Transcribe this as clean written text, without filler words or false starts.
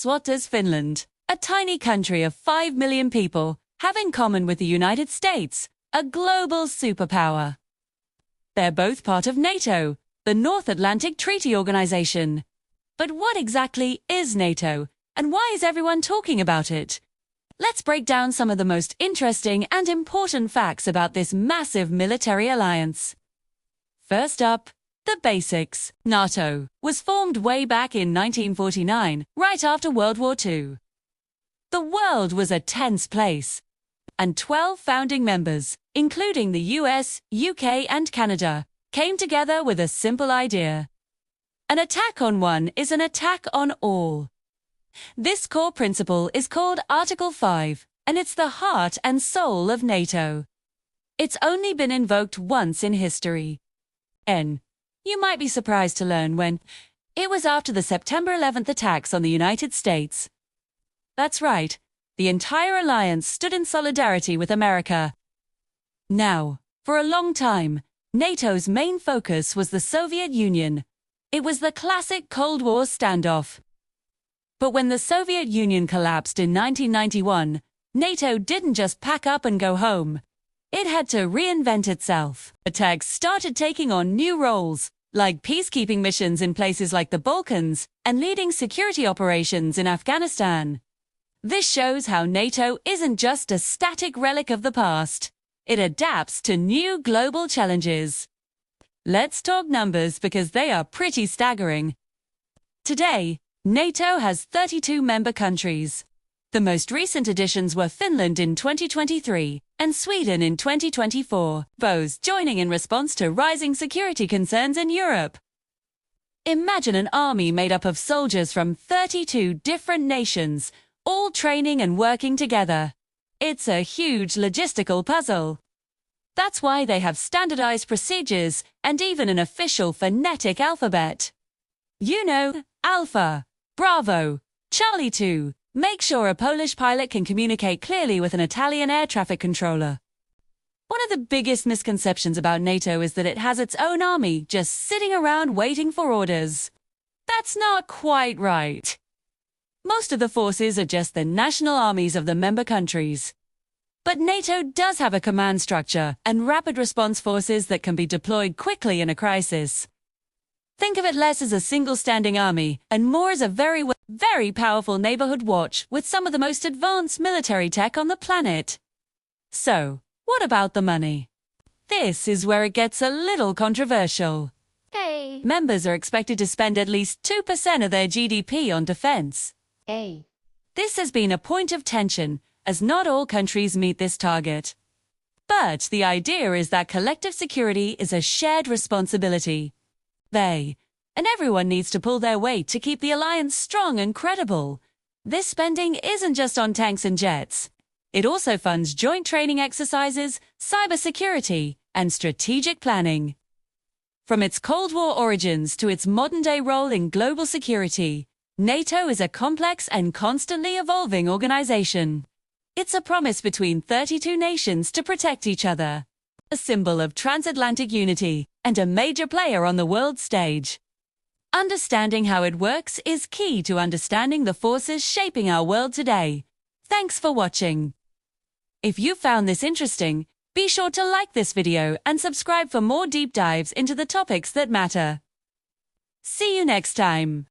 What does Finland, a tiny country of 5 million people, have in common with the United States, a global superpower? They're both part of NATO, the North Atlantic Treaty Organization. But what exactly is NATO, and why is everyone talking about it? Let's break down some of the most interesting and important facts about this massive military alliance. First up, the basics. NATO was formed way back in 1949, right after World War II. The world was a tense place, and 12 founding members, including the US, UK, and Canada, came together with a simple idea. An attack on one is an attack on all. This core principle is called Article 5, and it's the heart and soul of NATO. It's only been invoked once in history. You might be surprised to learn when. It was after the September 11th attacks on the United States. That's right, the entire alliance stood in solidarity with America. Now, for a long time, NATO's main focus was the Soviet Union. It was the classic Cold War standoff. But when the Soviet Union collapsed in 1991, NATO didn't just pack up and go home. It had to reinvent itself. Attacks started taking on new roles, like peacekeeping missions in places like the Balkans and leading security operations in Afghanistan. This shows how NATO isn't just a static relic of the past. It adapts to new global challenges. Let's talk numbers because they are pretty staggering. Today, NATO has 32 member countries. The most recent additions were Finland in 2023 and Sweden in 2024, both joining in response to rising security concerns in Europe. Imagine an army made up of soldiers from 32 different nations, all training and working together. It's a huge logistical puzzle. That's why they have standardized procedures and even an official phonetic alphabet. You know, Alpha, Bravo, Charlie 2. Make sure a Polish pilot can communicate clearly with an Italian air traffic controller. One of the biggest misconceptions about NATO is that it has its own army just sitting around waiting for orders. That's not quite right. Most of the forces are just the national armies of the member countries. But NATO does have a command structure and rapid response forces that can be deployed quickly in a crisis. Think of it less as a single standing army and more as a very powerful neighborhood watch with some of the most advanced military tech on the planet. So, what about the money? This is where it gets a little controversial. Members are expected to spend at least 2% of their GDP on defense. This has been a point of tension, as not all countries meet this target. But the idea is that collective security is a shared responsibility. And everyone needs to pull their weight to keep the alliance strong and credible. This spending isn't just on tanks and jets. It also funds joint training exercises, cybersecurity, and strategic planning. From its Cold War origins to its modern-day role in global security, NATO is a complex and constantly evolving organization. It's a promise between 32 nations to protect each other, a symbol of transatlantic unity, and a major player on the world stage. Understanding how it works is key to understanding the forces shaping our world today. Thanks for watching. If you found this interesting, be sure to like this video and subscribe for more deep dives into the topics that matter. See you next time.